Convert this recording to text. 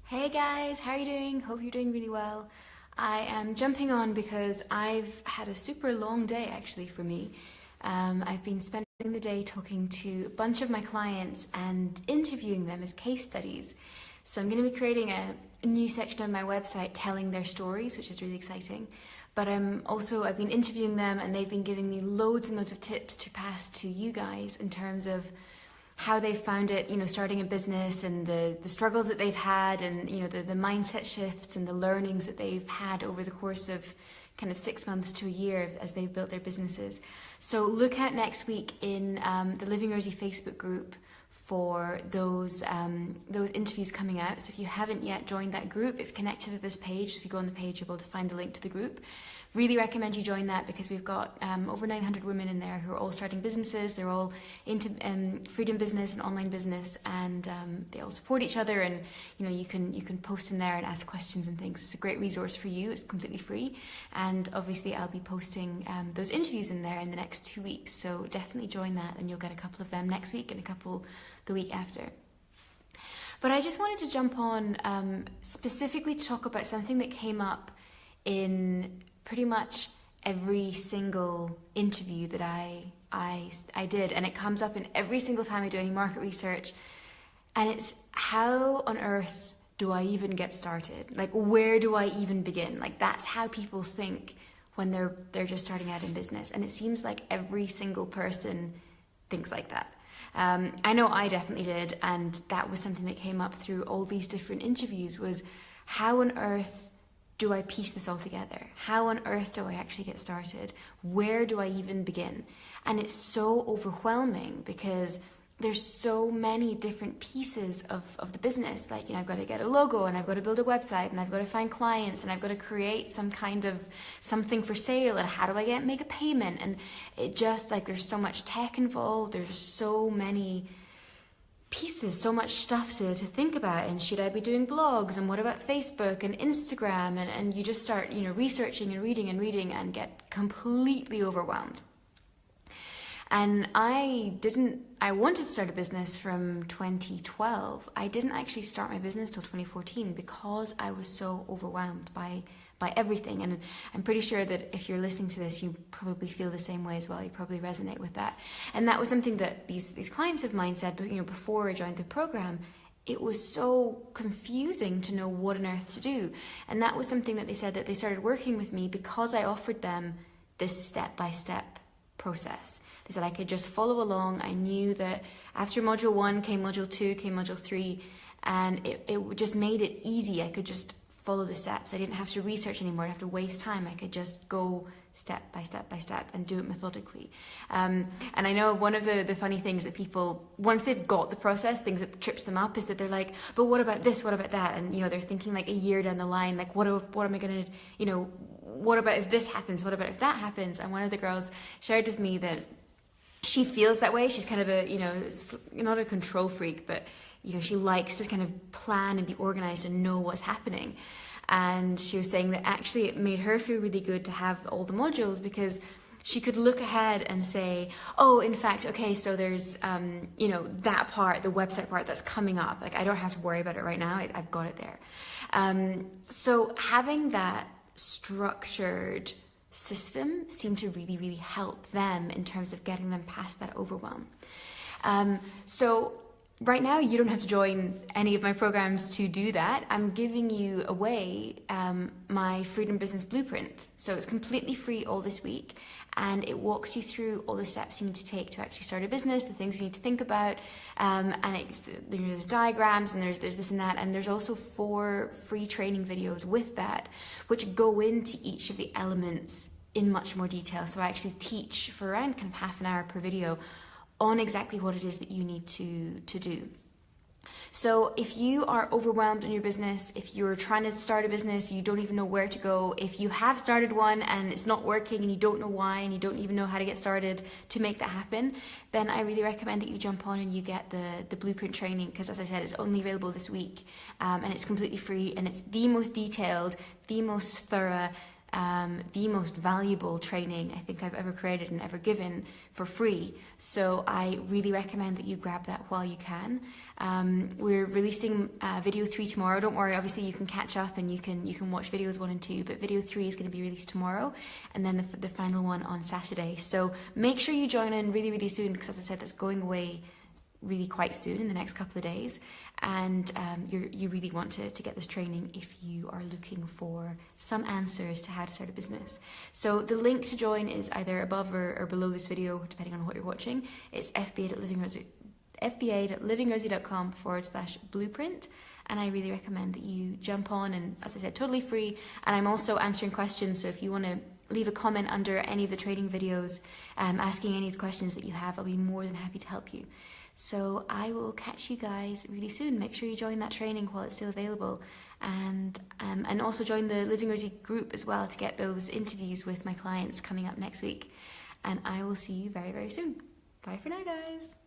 Hey guys, how are you doing? Hope you're doing really well. I am jumping on because I've had a super long day actually for me. I've been spending the day talking to a bunch of my clients and interviewing them as case studies. So I'm going to be creating a new section on my website telling their stories, which is really exciting. But I've been interviewing them and they've been giving me loads and loads of tips to pass to you guys in terms of how they found it, starting a business and the struggles that they've had and, the mindset shifts and the learnings that they've had over the course of kind of 6 months to a year as they've built their businesses. So look out next week in the Living Rosie Facebook group for those interviews coming out. So if you haven't yet joined that group, it's connected to this page. So if you go on the page, you're able to find the link to the group. Really recommend you join that because we've got over 900 women in there who are all starting businesses. They're all into freedom business and online business, and they all support each other. And you can post in there and ask questions and things. It's a great resource for you. It's completely free, and obviously I'll be posting those interviews in there in the next 2 weeks. So definitely join that, and you'll get a couple of them next week and a couple the week after. But I just wanted to jump on specifically to talk about something that came up in pretty much every single interview that I did, and it comes up in every single time I do any market research, and it's how on earth do I even get started? Like, where do I even begin? Like, that's how people think when they're just starting out in business, and it seems like every single person thinks like that. I know I definitely did, and that was something that came up through all these different interviews, was how on earth do I piece this all together? How on earth do I actually get started? Where do I even begin? And it's so overwhelming because there's so many different pieces of the business. Like, I've got to get a logo, and I've got to build a website, and I've got to find clients, and I've got to create some kind of something for sale, and how do I make a payment? And it just, like, there's so much tech involved, there's so many pieces, so much stuff to think about. And should I be doing blogs, and what about Facebook and Instagram? And you just start, researching and reading and get completely overwhelmed. And I wanted to start a business from 2012. I didn't actually start my business till 2014 because I was so overwhelmed by everything. And I'm pretty sure that if you're listening to this, you probably feel the same way as well. You probably resonate with that. And that was something that these clients of mine said, before I joined the program, it was so confusing to know what on earth to do. And that was something that they said that they started working with me because I offered them this step-by-step process. They said I could just follow along. I knew that after module 1 came module 2, came module 3, and it just made it easy. I could just follow the steps. I didn't have to research anymore. I didn't have to waste time. I could just go step by step by step and do it methodically. And I know one of the funny things that people, once they've got the process, things that trips them up is that they're like, but what about this? What about that? And, they're thinking like a year down the line, like, what am I going to, what about if this happens? What about if that happens? And one of the girls shared with me that she feels that way. She's kind of a, not a control freak, but she likes to kind of plan and be organized and know what's happening. And she was saying that actually it made her feel really good to have all the modules because she could look ahead and say, oh, in fact, okay, so there's, that part, the website part that's coming up. Like, I don't have to worry about it right now. I've got it there. So having that structured system seemed to really, really help them in terms of getting them past that overwhelm. So right now, you don't have to join any of my programs to do that. I'm giving you away my Freedom Business Blueprint. So it's completely free all this week, and it walks you through all the steps you need to take to actually start a business, the things you need to think about, and there's diagrams, and there's this and that, and there's also 4 free training videos with that, which go into each of the elements in much more detail. So I actually teach for around kind of half an hour per video on exactly what it is that you need to do. So if you are overwhelmed in your business, if you're trying to start a business, you don't even know where to go, if you have started one and it's not working and you don't know why and you don't even know how to get started to make that happen, then I really recommend that you jump on and you get the blueprint training, because as I said, it's only available this week, and it's completely free, and it's the most detailed, the most thorough, the most valuable training I think I've ever created and ever given for free. So I really recommend that you grab that while you can. We're releasing video 3 tomorrow. Don't worry, obviously you can catch up and you can watch videos 1 and 2, but video 3 is going to be released tomorrow, and then the final one on Saturday. So make sure you join in really, really soon, because as I said, that's going away really quite soon, in the next couple of days, and you really want to get this training if you are looking for some answers to how to start a business. So the link to join is either above or below this video, depending on what you're watching. It's fba.livingrosy.com/blueprint, and I really recommend that you jump on, and as I said, totally free. And I'm also answering questions, so if you want to leave a comment under any of the training videos, asking any of the questions that you have, I'll be more than happy to help you. So I will catch you guys really soon. Make sure you join that training while it's still available, and also join the Living Rosy group as well to get those interviews with my clients coming up next week. And I will see you very, very soon. Bye for now, guys.